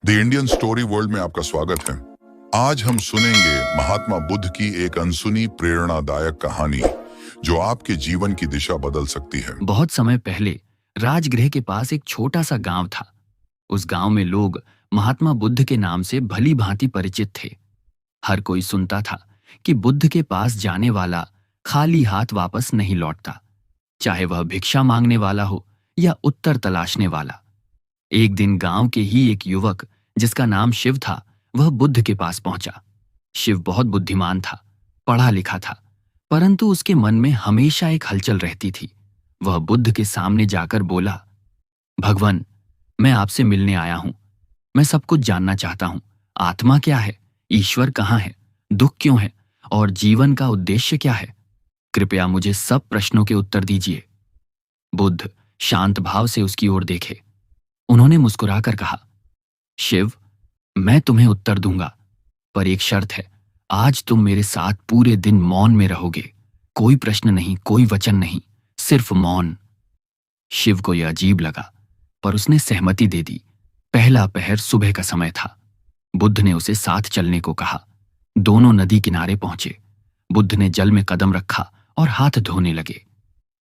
The Indian story world में आपका स्वागत है। आज हम सुनेंगे महात्मा बुद्ध की एक अनसुनी प्रेरणादायक कहानी जो आपके जीवन की दिशा बदल सकती है। बहुत समय पहले राजगृह के पास एक छोटा सा गांव था। उस गांव में लोग महात्मा बुद्ध के नाम से भली भांति परिचित थे। हर कोई सुनता था कि बुद्ध के पास जाने वाला खाली हाथ वापस नहीं लौटता, चाहे वह भिक्षा मांगने वाला हो या उत्तर तलाशने वाला। एक दिन गांव के ही एक युवक जिसका नाम शिव था, वह बुद्ध के पास पहुंचा। शिव बहुत बुद्धिमान था, पढ़ा लिखा था, परंतु उसके मन में हमेशा एक हलचल रहती थी। वह बुद्ध के सामने जाकर बोला, भगवान, मैं आपसे मिलने आया हूं। मैं सब कुछ जानना चाहता हूं। आत्मा क्या है, ईश्वर कहाँ है, दुख क्यों है और जीवन का उद्देश्य क्या है? कृपया मुझे सब प्रश्नों के उत्तर दीजिए। बुद्ध शांत भाव से उसकी ओर देखे। उन्होंने मुस्कुराकर कहा, शिव, मैं तुम्हें उत्तर दूंगा, पर एक शर्त है। आज तुम मेरे साथ पूरे दिन मौन में रहोगे। कोई प्रश्न नहीं, कोई वचन नहीं, सिर्फ मौन। शिव को यह अजीब लगा, पर उसने सहमति दे दी। पहला पहर सुबह का समय था। बुद्ध ने उसे साथ चलने को कहा। दोनों नदी किनारे पहुंचे। बुद्ध ने जल में कदम रखा और हाथ धोने लगे।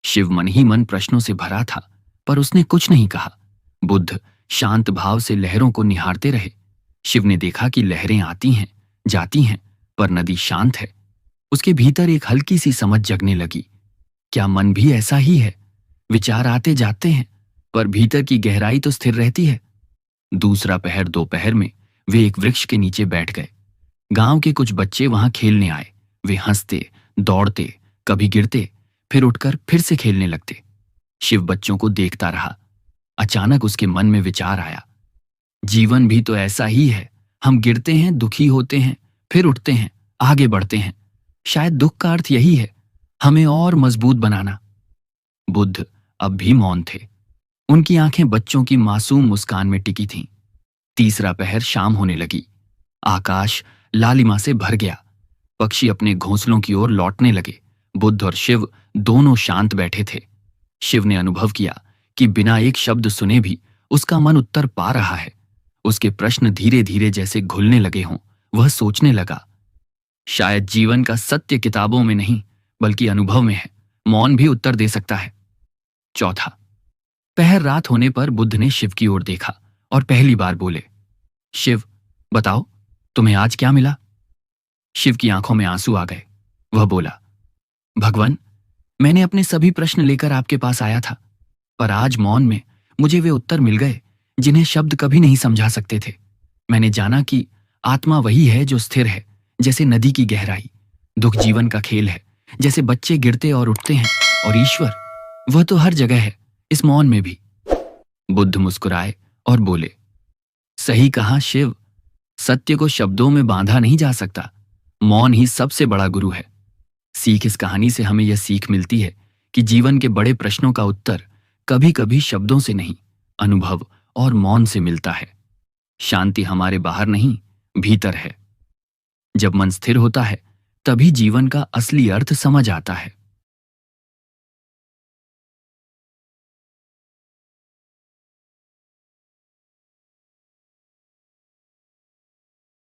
शिव मन ही मन प्रश्नों से भरा था, पर उसने कुछ नहीं कहा। बुद्ध शांत भाव से लहरों को निहारते रहे। शिव ने देखा कि लहरें आती हैं, जाती हैं, पर नदी शांत है। उसके भीतर एक हल्की सी समझ जगने लगी। क्या मन भी ऐसा ही है? विचार आते जाते हैं, पर भीतर की गहराई तो स्थिर रहती है। दूसरा पहर दोपहर में वे एक वृक्ष के नीचे बैठ गए। गांव के कुछ बच्चे वहां खेलने आए। वे हंसते, दौड़ते, कभी गिरते, फिर उठकर फिर से खेलने लगते। शिव बच्चों को देखता रहा। अचानक उसके मन में विचार आया, जीवन भी तो ऐसा ही है। हम गिरते हैं, दुखी होते हैं, फिर उठते हैं, आगे बढ़ते हैं। शायद दुख का अर्थ यही है, हमें और मजबूत बनाना। बुद्ध अब भी मौन थे। उनकी आंखें बच्चों की मासूम मुस्कान में टिकी थीं। तीसरा पहर शाम होने लगी। आकाश लालिमा से भर गया। पक्षी अपने घोंसलों की ओर लौटने लगे। बुद्ध और शिव दोनों शांत बैठे थे। शिव ने अनुभव किया कि बिना एक शब्द सुने भी उसका मन उत्तर पा रहा है। उसके प्रश्न धीरे धीरे जैसे घुलने लगे हों। वह सोचने लगा, शायद जीवन का सत्य किताबों में नहीं, बल्कि अनुभव में है। मौन भी उत्तर दे सकता है। चौथा पहर रात होने पर बुद्ध ने शिव की ओर देखा और पहली बार बोले, शिव, बताओ, तुम्हें आज क्या मिला? शिव की आंखों में आंसू आ गए। वह बोला, भगवान, मैंने अपने सभी प्रश्न लेकर आपके पास आया था, पर आज मौन में मुझे वे उत्तर मिल गए जिन्हें शब्द कभी नहीं समझा सकते थे। मैंने जाना कि आत्मा वही है जो स्थिर है, जैसे नदी की गहराई। दुख जीवन का खेल है, जैसे बच्चे गिरते और उठते हैं। और ईश्वर, वह तो हर जगह है, इस मौन में भी। बुद्ध मुस्कुराए और बोले, सही कहा शिव, सत्य को शब्दों में बांधा नहीं जा सकता। मौन ही सबसे बड़ा गुरु है। सीख इस कहानी से हमें यह सीख मिलती है कि जीवन के बड़े प्रश्नों का उत्तर कभी कभी शब्दों से नहीं, अनुभव और मौन से मिलता है। शांति हमारे बाहर नहीं, भीतर है। जब मन स्थिर होता है, तभी जीवन का असली अर्थ समझ आता है।